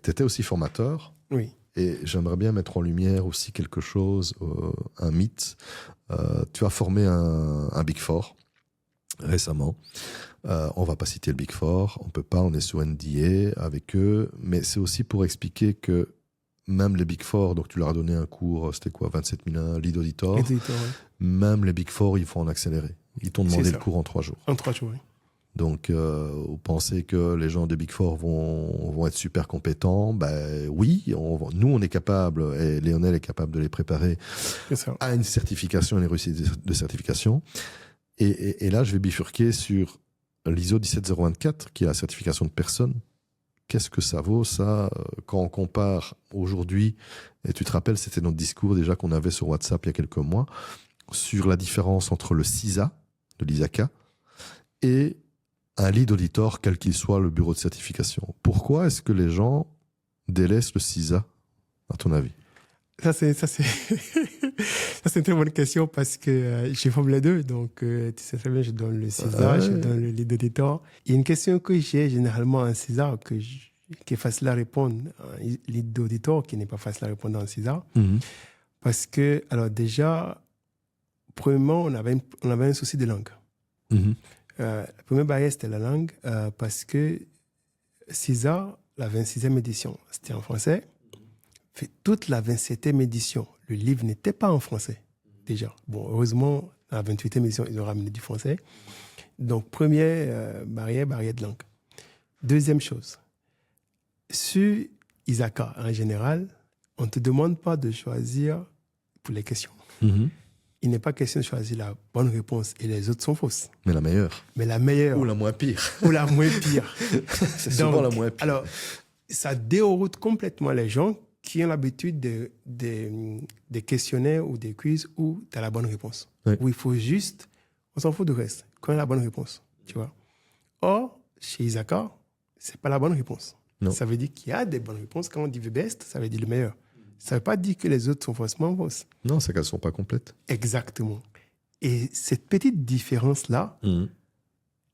tu étais aussi formateur. Oui. Et j'aimerais bien mettre en lumière aussi quelque chose, un mythe. Tu as formé un Big Four récemment. On va pas citer le Big Four, on peut pas, on est sous NDA avec eux, mais c'est aussi pour expliquer que même les Big Four, donc tu leur as donné un cours, c'était quoi, 27 000 lead auditor, même les Big Four, ils font en accéléré. Ils t'ont demandé le cours en 3 jours. En 3 jours, oui. Donc, vous pensez que les gens des Big Four vont être super compétents? Ben oui, nous on est capable, et Lionel est capable de les préparer à une certification, une réussite de certification. Et là, je vais bifurquer sur l'ISO 17024, qui est la certification de personne. Qu'est-ce que ça vaut, ça, quand on compare aujourd'hui, et tu te rappelles, c'était notre discours déjà qu'on avait sur WhatsApp il y a quelques mois, sur la différence entre le CISA, de l'ISACA, et un lead auditor, quel qu'il soit le bureau de certification. Pourquoi est-ce que les gens délaissent le CISA, à ton avis? Ça, c'est une très bonne question parce que je forme les deux. Donc, tu sais très bien, je donne le CISA, je donne le lead auditor. Il y a une question que j'ai généralement en CISA qui est facile à répondre, un lead auditor qui n'est pas facile à répondre en CISA. Mm-hmm. Parce que, alors déjà, premièrement, on avait un souci de langue. Mm-hmm. La première barrière, c'était la langue parce que CISA, la 26e édition, c'était en français. Fait toute la 27e édition, le livre n'était pas en français, déjà. Bon, heureusement, à la 28e édition, ils ont ramené du français. Donc, première barrière de langue. Deuxième chose, sur ISACA, en général, on ne te demande pas de choisir pour les questions. Mm-hmm. Il n'est pas question de choisir la bonne réponse et les autres sont fausses. Mais la meilleure. Ou la moins pire. C'est souvent la moins pire. Alors, ça déroute complètement les gens qui ont l'habitude des questionnaires ou des quiz où tu as la bonne réponse. Oui. Où il faut juste, on s'en fout du reste, quand il y a la bonne réponse, tu vois. Or, chez ISACA, c'est pas la bonne réponse. Non. Ça veut dire qu'il y a des bonnes réponses. Quand on dit the best, ça veut dire le meilleur. Ça veut pas dire que les autres sont forcément fausses. Non, c'est qu'elles sont pas complètes. Exactement. Et cette petite différence-là,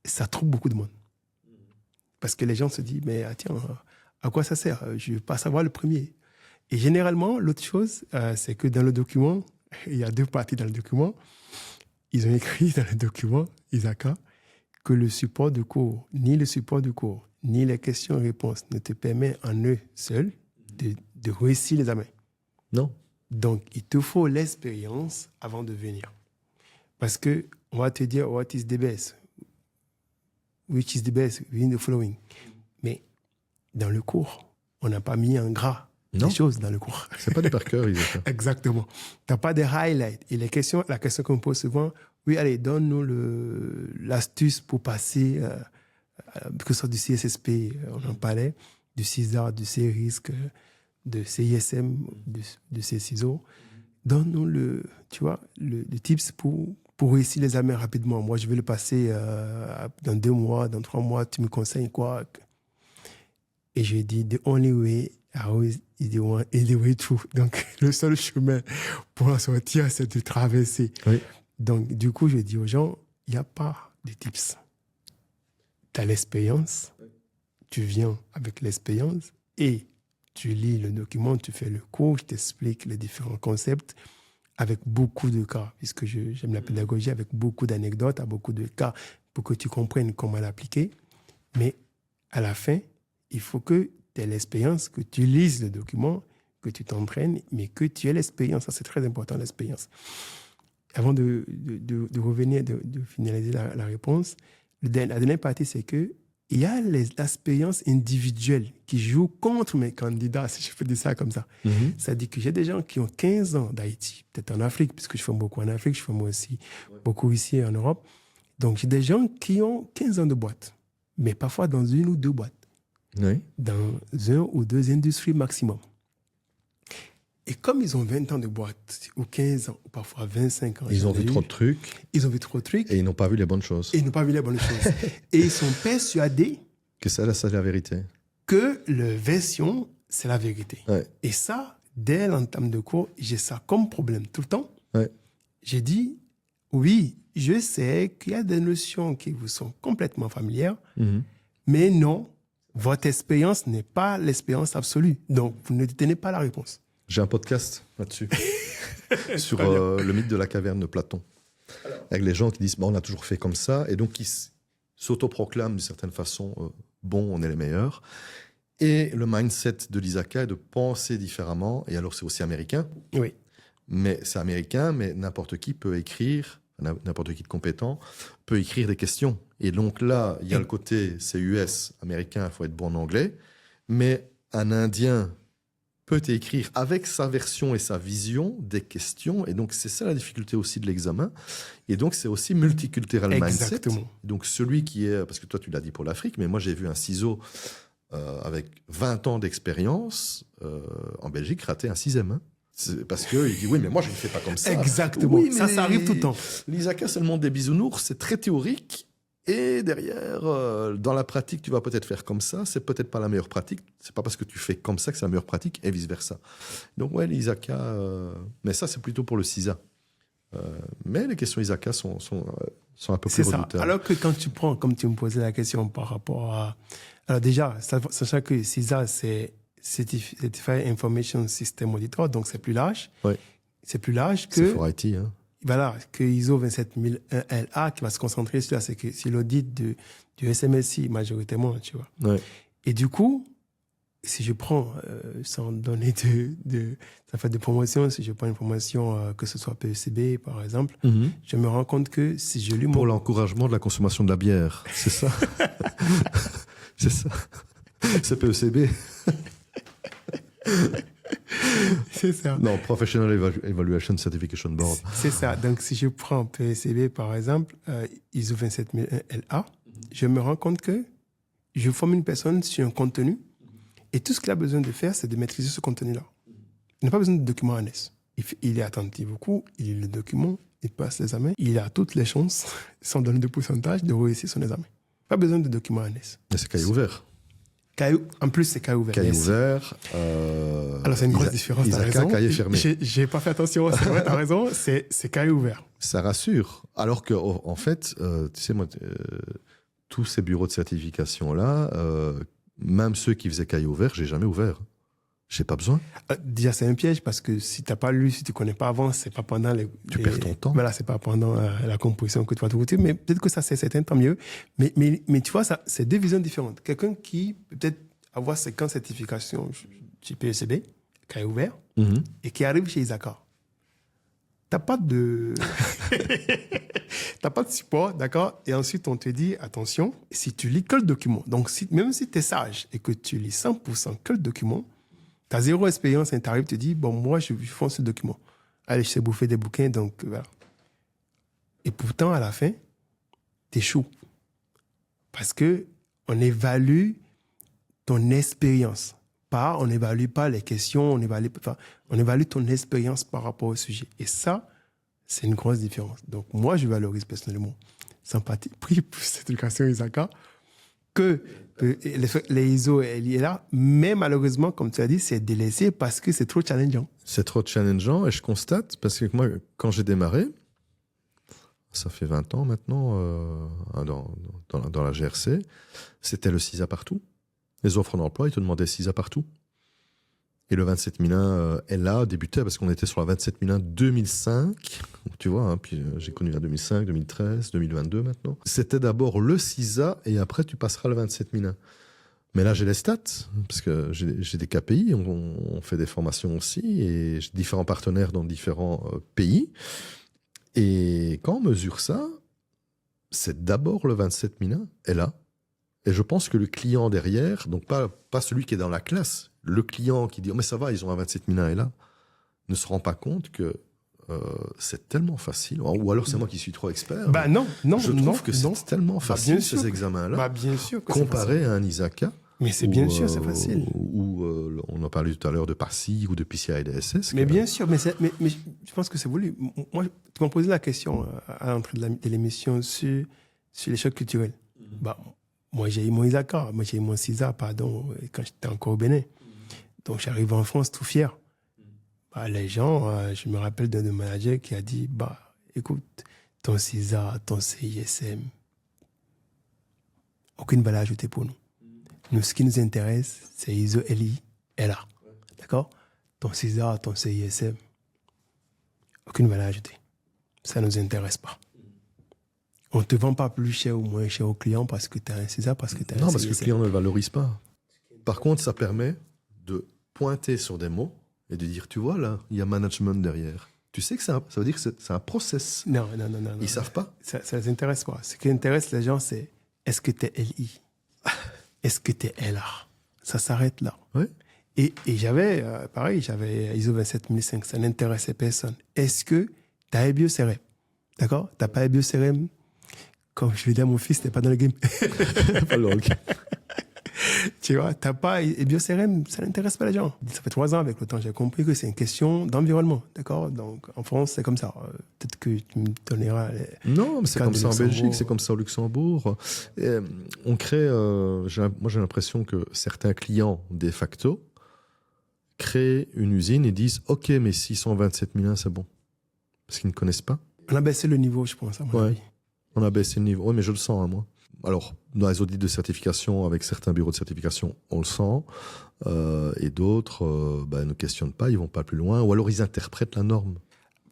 ça trouble beaucoup de monde. Parce que les gens se disent, mais tiens, à quoi ça sert? Je ne veux pas savoir le premier. Et généralement, l'autre chose, c'est que dans le document, il y a 2 parties dans le document. Ils ont écrit dans le document, ISACA, que le support de cours, ni le support de cours, ni les questions-réponses ne te permet en eux seuls de réussir l'examen. Non. Donc, il te faut l'expérience avant de venir. Parce qu'on va te dire, what is the best? Which is the best within the following? Mais dans le cours, on n'a pas mis en gras les choses dans le cours. C'est pas des par cœur, ISACA. Exactement. Tu n'as pas de highlights. Et la question qu'on me pose souvent, oui, allez, donne-nous l'astuce pour passer, que ce soit du CSSP, on en parlait, du CISA, du CRISC, de CISM, de CISO. Donne-nous le tips pour réussir l'examen rapidement. Moi, je vais le passer dans 2 mois, dans 3 mois. Tu me conseilles quoi? Et j'ai dit, the only way is the way through. Donc, le seul chemin pour en sortir, c'est de traverser. Oui. Donc, du coup, je dis aux gens, il n'y a pas de tips. Tu as l'expérience, tu viens avec l'expérience et tu lis le document, tu fais le cours, je t'explique les différents concepts avec beaucoup de cas, puisque j'aime la pédagogie, avec beaucoup d'anecdotes, à beaucoup de cas pour que tu comprennes comment l'appliquer. Mais à la fin, il faut que tu aies l'expérience, que tu lises le document, que tu t'entraînes, mais que tu aies l'expérience. Ça, c'est très important, l'expérience. Avant de revenir, de finaliser la réponse, la dernière partie, c'est que il y a l'expérience individuelle qui joue contre mes candidats, si je peux dire ça comme ça. Mm-hmm. C'est-à-dire que j'ai des gens qui ont 15 ans d'Haïti, peut-être en Afrique, puisque je forme beaucoup en Afrique, je forme aussi beaucoup ici en Europe. Donc, j'ai des gens qui ont 15 ans de boîte, mais parfois dans 1 ou 2 boîtes. Oui. Dans 1 ou 2 industries maximum. Et comme ils ont 20 ans de boîte, ou 15 ans, ou parfois 25 ans. Ils ont vu trop de trucs. Ils ont vu trop de trucs. Et ils n'ont pas vu les bonnes choses. Et ils sont persuadés que ça, c'est la vérité. Que la version, c'est la vérité. Ouais. Et ça, dès l'entame de cours, j'ai ça comme problème tout le temps. Ouais. J'ai dit, oui, je sais qu'il y a des notions qui vous sont complètement familières, mais non, Votre expérience n'est pas l'expérience absolue. Donc, vous ne détenez pas la réponse. J'ai un podcast là-dessus, sur le mythe de la caverne de Platon. Avec les gens qui disent, on a toujours fait comme ça, et donc qui s'autoproclament d'une certaine façon, bon, on est les meilleurs. Et le mindset de l'Isaka est de penser différemment, et alors c'est aussi américain. Oui. Mais c'est américain, mais n'importe qui peut écrire, n'importe qui de compétent peut écrire des questions. Et donc là, il y a le côté, c'est US, américain, il faut être bon en anglais, mais un Indien peut écrire avec sa version et sa vision des questions. Et donc, c'est ça la difficulté aussi de l'examen. Et donc, c'est aussi multiculturel mindset. Donc, celui qui est... Parce que toi, tu l'as dit pour l'Afrique, mais moi, j'ai vu un ciseau avec 20 ans d'expérience en Belgique rater un 6e. Hein. Parce qu'il dit, oui, mais moi, je ne fais pas comme ça. Exactement. Oui, ça arrive tout le temps. L'Isaka, c'est le monde des bisounours. C'est très théorique. Et derrière, dans la pratique, tu vas peut-être faire comme ça. C'est peut-être pas la meilleure pratique. C'est pas parce que tu fais comme ça que c'est la meilleure pratique, et vice-versa. Donc, ouais, l'Isaka... mais ça, c'est plutôt pour le CISA. Mais les questions Isaka sont un peu plus redoutables. Alors que quand tu prends, comme tu me posais la question par rapport à... Alors déjà, sachant que CISA, c'est Certified Information System Auditor, donc c'est plus large. Oui. C'est plus large que... C'est for IT, hein. Voilà, que ISO 27001 qui va se concentrer sur l'audit du SMSI majoritairement, tu vois. Ouais. Et du coup, si je prends, sans donner ça fait de promotion, si je prends une promotion, que ce soit PECB par exemple, je me rends compte que si je lis pour l'encouragement de la consommation de la bière, c'est ça. C'est ça. C'est PECB. C'est ça. Non, Professional Evaluation Certification Board. C'est ça. Donc, si je prends PECB, par exemple, ISO 27001 LA, je me rends compte que je forme une personne sur un contenu et tout ce qu'il a besoin de faire, c'est de maîtriser ce contenu-là. Il n'a pas besoin de documents annexes. Il est attentif beaucoup, il lit le document, il passe l'examen, il a toutes les chances, sans donner de pourcentage, de réussir son examen. Pas besoin de documents annexes. Mais c'est cahier ouvert. En plus, c'est cahier ouvert. Cahier ouvert. Alors, c'est une grosse différence. Isaka, cahier fermé. J'ai pas fait attention. C'est vrai, t'as raison. C'est cahier ouvert. Ça rassure. Alors que, en fait, tu sais, moi, tous ces bureaux de certification-là, même ceux qui faisaient cahier ouvert, j'ai jamais ouvert. J'ai pas besoin. Déjà, c'est un piège parce que si t'as pas lu, si tu connais pas avant, c'est pas pendant tu perds ton temps. Voilà, c'est pas pendant la composition que tu vas te goûter. Mais peut-être que ça, c'est certain, tant mieux. Mais tu vois, ça, c'est deux visions différentes. Quelqu'un qui peut-être avoir 50 certifications chez PECB, cahier ouvert, et qui arrive chez Isaka. T'as pas de support, d'accord? Et ensuite, on te dit, attention, si tu lis que le document, donc même si tu es sage et que tu lis 100% que le document, tu as zéro expérience et tu arrives, tu te dis, bon, moi, je fonce ce document. Allez, je sais bouffer des bouquins, donc voilà. Et pourtant, à la fin, tu échoues. Parce qu'on évalue ton expérience. On n'évalue pas les questions, on évalue ton expérience par rapport au sujet. Et ça, c'est une grosse différence. Donc, moi, je valorise personnellement, sans parti pris pour cette éducation Isaka, que les ISO, elle est là, mais malheureusement, comme tu as dit, c'est délaissé parce que c'est trop challengeant. C'est trop challengeant et je constate, parce que moi, quand j'ai démarré, ça fait 20 ans maintenant, dans la GRC, c'était le CISA partout. Les offres d'emploi, ils te demandaient CISA partout. Et le 27001 LA débutait parce qu'on était sur la 27001 2005, tu vois, hein, puis j'ai connu la 2005, 2013, 2022 maintenant. C'était d'abord le CISA et après tu passeras le 27001. Mais là j'ai les stats, parce que j'ai des KPI, on fait des formations aussi, et j'ai différents partenaires dans différents pays. Et quand on mesure ça, c'est d'abord le 27001 LA. Et je pense que le client derrière, donc pas celui qui est dans la classe, le client qui dit « Oh, mais ça va, ils ont un 27001 et là », ne se rend pas compte que c'est tellement facile. Ou alors c'est moi qui suis trop expert. Bah non. Je trouve que c'est tellement facile, ces examens-là. Bah bien sûr que comparé à un ISACA. Mais c'est bien sûr, c'est facile. Ou on en parlait tout à l'heure de PASSI ou de PCI DSS. Mais bien sûr, mais je pense que c'est voulu. Moi, tu m'as posé la question à l'entrée de l'émission sur les chocs culturels. Bah, moi, j'ai eu mon ISACA, moi, j'ai eu mon CISA, pardon, quand j'étais encore au Bénin. Donc, j'arrive en France tout fier. Bah, les gens, je me rappelle d'un manager qui a dit, bah, écoute, ton CISA, ton CISM, aucune valeur ajoutée pour nous. Nous, ce qui nous intéresse, c'est ISO LI, LA. D'accord? Ton CISA, ton CISM, aucune valeur ajoutée. Ça ne nous intéresse pas. On ne te vend pas plus cher ou moins cher au client parce que tu as un CISA, parce que tu as un CISM. Non, parce que le client ne le valorise pas. Par contre, ça permet de pointer sur des mots et de dire, tu vois, là, il y a management derrière. Tu sais que ça veut dire que c'est un process. Non. Ils ne savent pas. Ça ne les intéresse pas. Ce qui intéresse les gens, c'est est-ce que tu es LI? Est-ce que tu es LA? Ça s'arrête là. Oui. Et j'avais, pareil, j'avais ISO 27005, ça n'intéressait personne. Est-ce que tu as un BioCRM? D'accord? Tu n'as pas un BioCRM? Comme je l'ai dit à mon fils, tu n'es pas dans le game. Pas le game. Tu vois, tu n'as pas un BioCRM, ça n'intéresse pas les gens. Ça fait 3 ans avec le temps, j'ai compris que c'est une question d'environnement. D'accord? Donc en France, c'est comme ça. Peut-être que tu me donneras. Non, mais c'est comme ça en Belgique, c'est comme ça au Luxembourg. Et on crée. Moi, j'ai l'impression que certains clients, de facto, créent une usine et disent OK, mais 627 001, c'est bon. Parce qu'ils ne connaissent pas. On a baissé le niveau, je pense, à mon avis. On a baissé le niveau. Oui, mais je le sens, moi. Alors, dans les audits de certification, avec certains bureaux de certification, on le sent. Et d'autres ne questionnent pas, ils vont pas plus loin. Ou alors, ils interprètent la norme.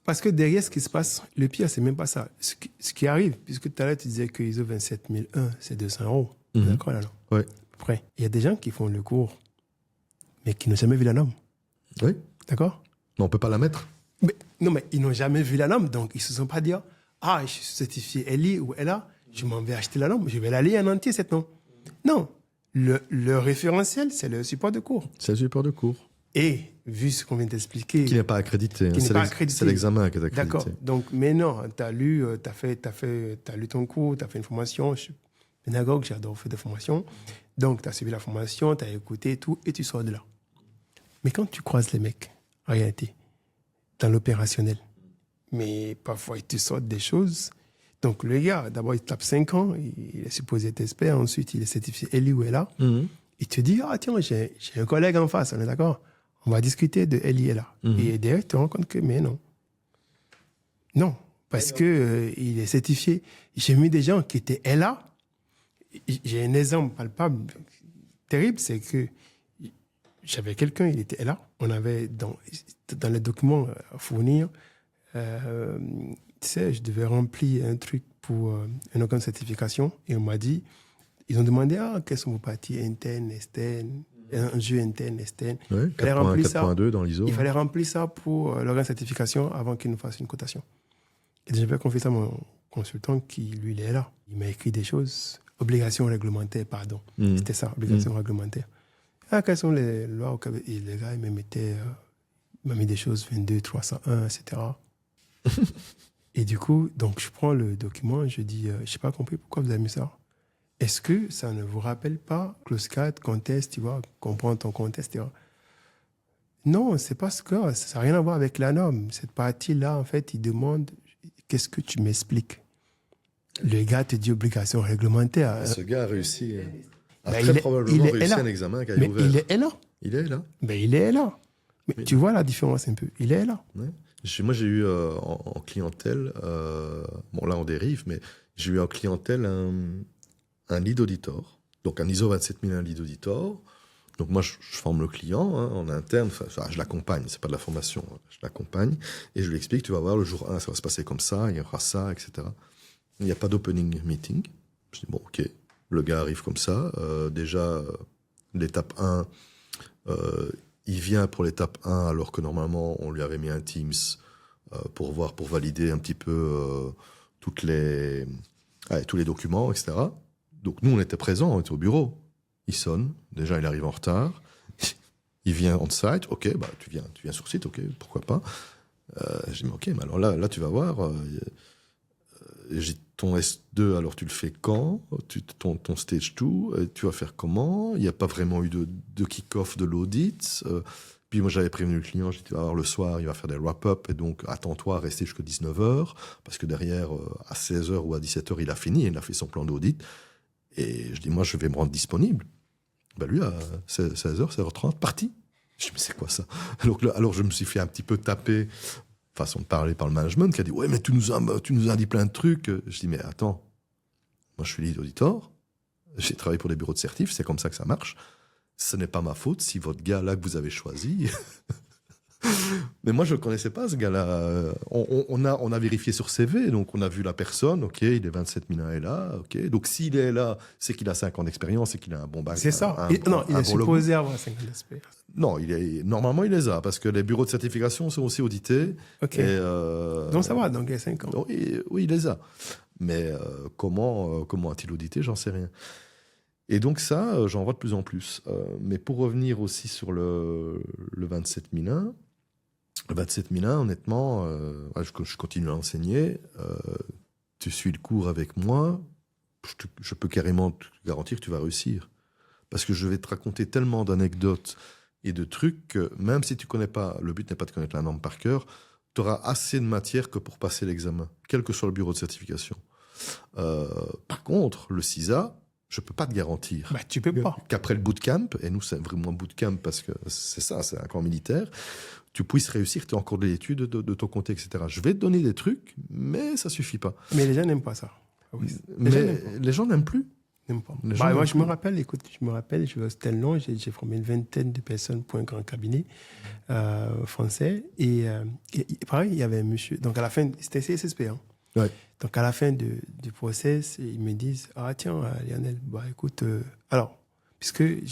Parce que derrière ce qui se passe, le pire, c'est même pas ça. Ce qui arrive, puisque tout à l'heure, tu disais que ISO 27001, c'est 200 €. D'accord, là, non? Oui. Après, il y a des gens qui font le cours, mais qui n'ont jamais vu la norme. Oui. D'accord? Mais on peut pas la mettre. Mais ils n'ont jamais vu la norme, donc ils ne se sont pas dit « Ah, je suis certifié LI ou LA, je m'en vais acheter la norme, je vais la lire en entier, cette norme. » Non. Le référentiel, c'est le support de cours. C'est le support de cours. Et, vu ce qu'on vient d'expliquer... Qui n'est pas accrédité. C'est l'examen qui est accrédité. D'accord. Donc, mais non, tu as lu ton cours, tu as fait une formation. Je suis pédagogue, j'adore faire des formations. Donc, tu as suivi la formation, tu as écouté tout, et tu sors de là. Mais quand tu croises les mecs, en réalité, dans l'opérationnel, mais parfois, ils te sortent des choses. Donc, le gars, d'abord, il tape 5 ans, il est supposé être expert, ensuite, il est certifié LI ou LA. Il te dit, ah tiens, j'ai un collègue en face, on est d'accord? On va discuter de LI et LA. Et derrière, tu te rends compte que, mais non. Non, parce que il est certifié. J'ai mis des gens qui étaient LA. J'ai un exemple palpable, terrible, c'est que j'avais quelqu'un, il était LA. On avait dans les documents à fournir, tu sais, je devais remplir un truc pour un organe de certification. Et on m'a dit, ils ont demandé, quelles sont vos parties internes, externes, un jeu interne, externe. Oui, 4.2 dans l'ISO. Il fallait remplir ça pour l'organe de certification avant qu'il nous fasse une cotation. Et j'avais confié ça à mon consultant qui, lui, il est là. Il m'a écrit des choses, obligations réglementaires, pardon. C'était ça, obligations réglementaires. Quelles sont les lois au Québec? Et les gars, il m'a mis des choses 22, 301, etc. Et du coup, donc je prends le document, je dis, je n'ai pas compris pourquoi vous avez mis ça. Est-ce que ça ne vous rappelle pas clause 4, contest, tu vois, comprendre ton contest, tu vois? Non, c'est pas ce que ça n'a rien à voir avec la norme. Cette partie-là, en fait, il demande, qu'est-ce que tu m'expliques? Le gars te dit obligation réglementaire. Ce gars a réussi, probablement réussi un examen qui a ouvert. Il est là. Il est là. Mais il est là. Mais tu vois la différence un peu. Il est là. Ouais. Moi, j'ai eu en clientèle, bon là on dérive, mais j'ai eu en clientèle un lead auditor, donc un ISO 27001 lead auditor. Donc moi, je forme le client en interne, je l'accompagne, c'est pas de la formation, je l'accompagne et je lui explique, tu vas voir, le jour 1, ça va se passer comme ça, il y aura ça, etc. Il n'y a pas d'opening meeting. Je dis, bon, ok, le gars arrive comme ça. Déjà, l'étape 1, il vient pour l'étape 1 alors que normalement, on lui avait mis un Teams pour valider un petit peu tous les documents, etc. Donc nous, on était présents, on était au bureau. Il sonne, déjà il arrive en retard, il vient on site, ok, bah tu viens sur site, ok, pourquoi pas. Je dis mais ok, mais alors là tu vas voir, j'ai ton S2, alors tu le fais quand, ton stage 2, tu vas faire comment, il n'y a pas vraiment eu de kick-off de l'audit. Puis moi j'avais prévenu le client, j'ai dit alors le soir il va faire des wrap-up et donc attends-toi à rester jusqu'à 19h, parce que derrière à 16h ou à 17h il a fini, il a fait son plan d'audit. Et je dis, moi, je vais me rendre disponible. Ben lui, à 16h, 16h30, parti. Je dis, mais c'est quoi ça? Alors, je me suis fait un petit peu taper, façon de parler par le management, qui a dit, ouais, mais tu nous as dit plein de trucs. Je dis, mais attends, moi, je suis lead auditor. J'ai travaillé pour des bureaux de certif, c'est comme ça que ça marche. Ce n'est pas ma faute si votre gars là que vous avez choisi... Mais moi, je ne connaissais pas ce gars-là. On a vérifié sur CV, donc on a vu la personne, ok, il est 27 000 est là, ok. Donc s'il est là, c'est qu'il a 5 ans d'expérience et qu'il a un bon bac. C'est ça. Non, il est supposé avoir 5 ans d'expérience. Non, normalement, il les a, parce que les bureaux de certification sont aussi audités. Ok. Et, donc ça va, donc il y a 5 ans. Oui, il les a. Mais comment a-t-il audité, j'en sais rien. Et donc ça, j'en vois de plus en plus. Mais pour revenir aussi sur le 27001, le 27001, honnêtement, je continue à enseigner. Tu suis le cours avec moi, je peux carrément te garantir que tu vas réussir. Parce que je vais te raconter tellement d'anecdotes et de trucs que même si tu connais pas, le but n'est pas de connaître la norme par cœur, tu auras assez de matière que pour passer l'examen, quel que soit le bureau de certification. Par contre, le CISA, je ne peux pas te garantir tu peux pas. Qu'après le bootcamp, et nous c'est vraiment bootcamp parce que c'est ça, c'est un camp militaire, tu puisses réussir, tu es en cours d'études de ton côté, etc. Je vais te donner des trucs, mais ça ne suffit pas. Mais les gens n'aiment pas ça. Oui. Les gens n'aiment plus. N'aiment pas. Moi, je me rappelle, je vais tel nom, j'ai formé une vingtaine de personnes pour un grand cabinet français. Et pareil, il y avait un monsieur. Donc à la fin, c'était CSSP. Hein. Ouais. Donc à la fin du process, ils me disent tiens, Lionel, écoute, alors, puisque tu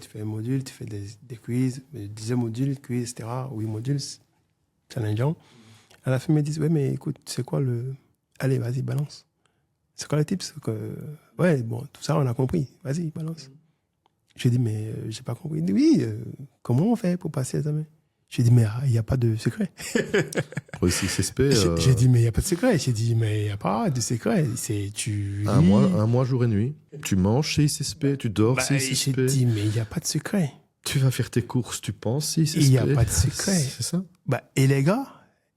fais un module, tu fais des quiz, 10 modules, quiz, etc., 8 modules, challengeant. À la fin, ils me disent mais écoute, c'est quoi le. Allez, vas-y, balance. C'est quoi le tips ouais, bon, tout ça, on a compris. Vas-y, balance. Je dis mais j'ai pas compris. Il dit oui, comment on fait pour passer l'examen? J'ai dit, mais il n'y a pas de secret. Pour le CSSP... J'ai dit, mais il n'y a pas de secret. J'ai dit, mais il n'y a pas de secret. Tu un mois, jour et nuit. Tu manges chez CSSP, tu dors chez CSSP. J'ai dit, mais il n'y a pas de secret. Tu vas faire tes courses, tu penses chez CSSP. Il n'y a pas de secret. C'est ça. Et les gars,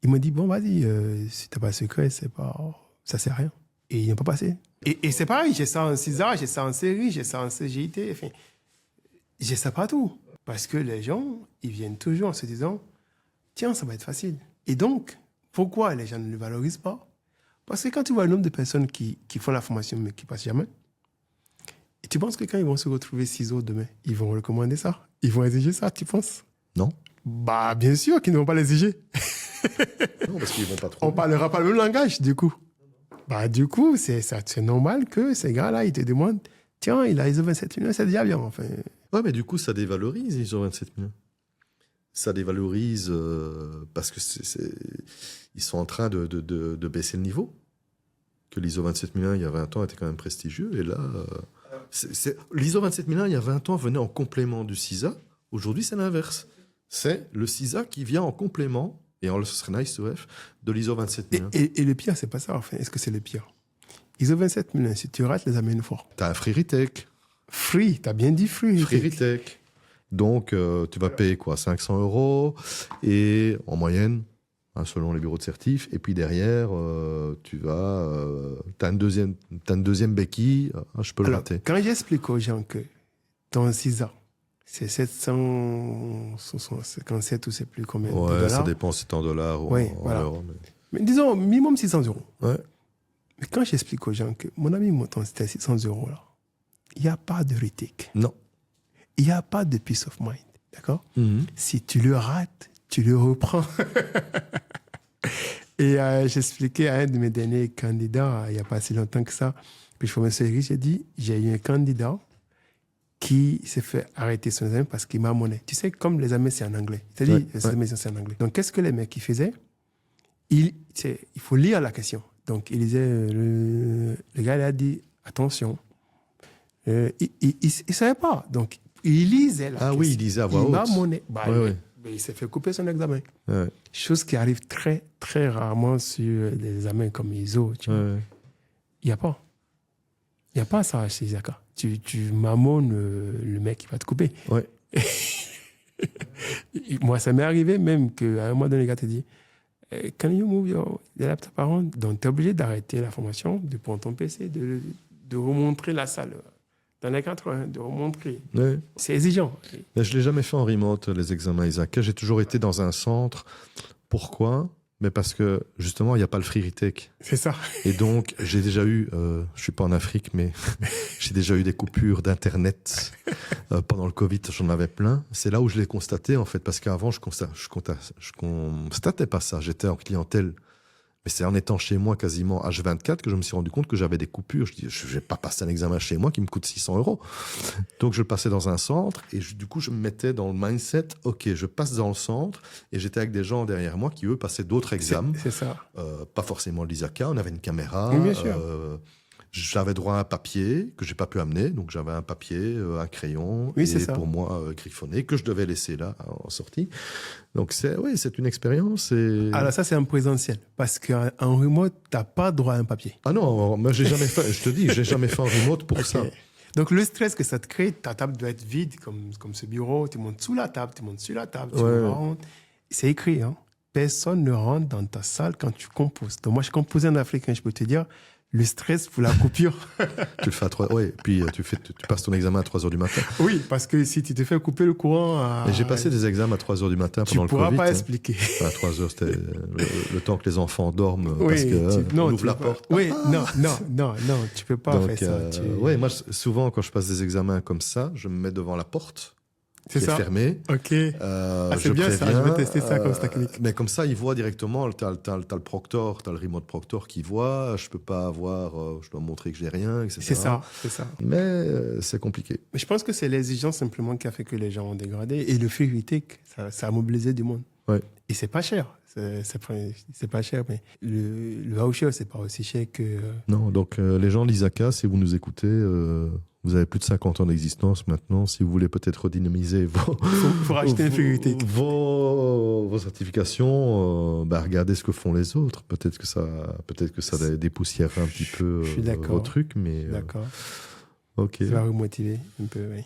ils m'ont dit, bon, vas-y, si tu n'as pas de secret, ça ne sert à rien. Et ils n'ont pas passé. Et c'est pareil, j'ai ça en CISA, j'ai ça en série, j'ai ça en CGIT. Enfin, j'ai ça partout. Parce que les gens, ils viennent toujours en se disant, tiens, ça va être facile. Et donc, pourquoi les gens ne le valorisent pas? Parce que quand tu vois le nombre de personnes qui font la formation mais qui ne passent jamais, et tu penses que quand ils vont se retrouver ciseaux demain, ils vont recommander ça? Ils vont exiger ça, tu penses? Non. Bien sûr qu'ils ne vont pas l'exiger. Non, parce qu'ils vont pas trop. On ne parlera pas le même langage, du coup. Du coup, c'est normal que ces gars-là, ils te demandent, tiens, il a ISO 27001, c'est déjà bien, enfin... Ouais, mais du coup, ça dévalorise ISO 27001. Ça dévalorise parce que ils sont en train de baisser le niveau. Que l'ISO 27001, il y a 20 ans, était quand même prestigieux. Et là, l'ISO 27001, il y a 20 ans, venait en complément du CISA. Aujourd'hui, c'est l'inverse. C'est le CISA qui vient en complément, et ce serait nice to have, de l'ISO 27001. Et le pire, c'est pas ça, enfin. Est-ce que c'est le pire? ISO 27001, si tu rates les amènes fort. Tu as un free retake. Free, t'as bien dit free. Free retake. Donc, tu vas payer quoi, 500 € et en moyenne, selon les bureaux de certif. Et puis derrière, t'as une deuxième béquille. Je peux le rater. Quand j'explique aux gens que ton CISA, c'est 757 ou c'est plus combien de dollars. Ouais, ça dépend si c'est en dollars ou en euros. Mais disons, minimum 600 €. Ouais. Mais quand j'explique aux gens que mon ami, c'était 600 € là, il n'y a pas de retake. Non. Il n'y a pas de peace of mind. D'accord? Si tu le rates, tu le reprends. Et j'expliquais à un de mes derniers candidats, il n'y a pas si longtemps que ça, puis je formais série, j'ai dit, j'ai eu un candidat qui s'est fait arrêter son examen parce qu'il m'a monnaie. Tu sais, comme les examens, c'est en anglais. C'est-à-dire, les examens, c'est en anglais. Donc, qu'est-ce que les mecs faisaient? Il faut lire la question. Donc, il disait, le gars, il a dit, attention. Il ne savait pas. Donc, il lisait la question. Ah oui, il lisait à voix haute. Il m'a monnaie. Il s'est fait couper son examen. Ouais. Chose qui arrive très, très rarement sur des examens comme ISO. Il n'y a pas. Il n'y a pas ça chez Isaka. Tu mamones le mec qui va te couper. Ouais. Moi, ça m'est arrivé même qu'à un moment donné, le gars te dit Can you move your laptop around? Donc, tu es obligé d'arrêter la formation, de prendre ton PC, de remontrer la salle. Dans les 80, de remontrer. Ouais. C'est exigeant. Je ne l'ai jamais fait en remote, les examens Isaac. J'ai toujours été dans un centre. Pourquoi? Mais parce que, justement, il n'y a pas le free retake. C'est ça. Et donc, j'ai déjà eu, je suis pas en Afrique, mais j'ai déjà eu des coupures d'Internet. Pendant le Covid, j'en avais plein. C'est là où je l'ai constaté, en fait, parce qu'avant, je constatais pas ça. J'étais en clientèle. Mais c'est en étant chez moi quasiment H24 que je me suis rendu compte que j'avais des coupures. Je dis, je vais pas passer un examen chez moi qui me coûte 600 €. Donc, je passais dans un centre et du coup, je me mettais dans le mindset, OK, je passe dans le centre et j'étais avec des gens derrière moi qui, eux, passaient d'autres examens. C'est ça. Pas forcément l'ISACA, on avait une caméra. Oui, bien sûr. J'avais droit à un papier que j'ai pas pu amener. Donc, j'avais un papier, un crayon. Oui, et c'est ça. pour moi, griffonné, que je devais laisser là, en sortie. Donc, c'est une expérience. Et... Alors, ça, c'est en présentiel. Parce qu'en remote, tu n'as pas droit à un papier. Ah non, moi, j'ai jamais fait, je te dis, j'ai jamais fait en remote pour ça. Donc, le stress que ça te crée, ta table doit être vide, comme ce bureau. Tu montes sous la table, tu montes sur la table, tu rentres. C'est écrit, hein. Personne ne rentre dans ta salle quand tu composes. Donc, moi, je composais en africain, je peux te dire, le stress pour la coupure. Tu le fais à 3 oui, puis tu passes ton examen à 3 heures du matin. Oui, parce que si tu te fais couper le courant... Et j'ai passé des examens à 3 heures du matin pendant le Covid. Tu pourras pas expliquer. À 3 heures, c'était le temps que les enfants dorment parce que on ouvre la porte. Oui, non, tu peux pas faire ça. Oui, moi, souvent, quand je passe des examens comme ça, je me mets devant la porte. C'est ça. Fermé. OK. C'est bien ça, je vais tester ça comme ça technique. Mais comme ça, ils voient directement, t'as le proctor, t'as le remote proctor qui voit, je peux pas avoir, je dois montrer que j'ai rien, etc. C'est ça. Mais c'est compliqué. Mais je pense que c'est l'exigence simplement qui a fait que les gens ont dégradé. Et le free retake, ça a mobilisé du monde. Ouais. Et c'est pas cher. C'est pas cher, mais le voucher, c'est pas aussi cher que... Non, donc les gens de l'ISACA, si vous nous écoutez... Vous avez plus de 50 ans d'existence maintenant. Si vous voulez peut-être redynamiser vos certifications, regardez ce que font les autres. Peut-être que ça dépoussière un petit peu vos trucs. Mais, d'accord. OK. Ça va vous motiver un peu, oui.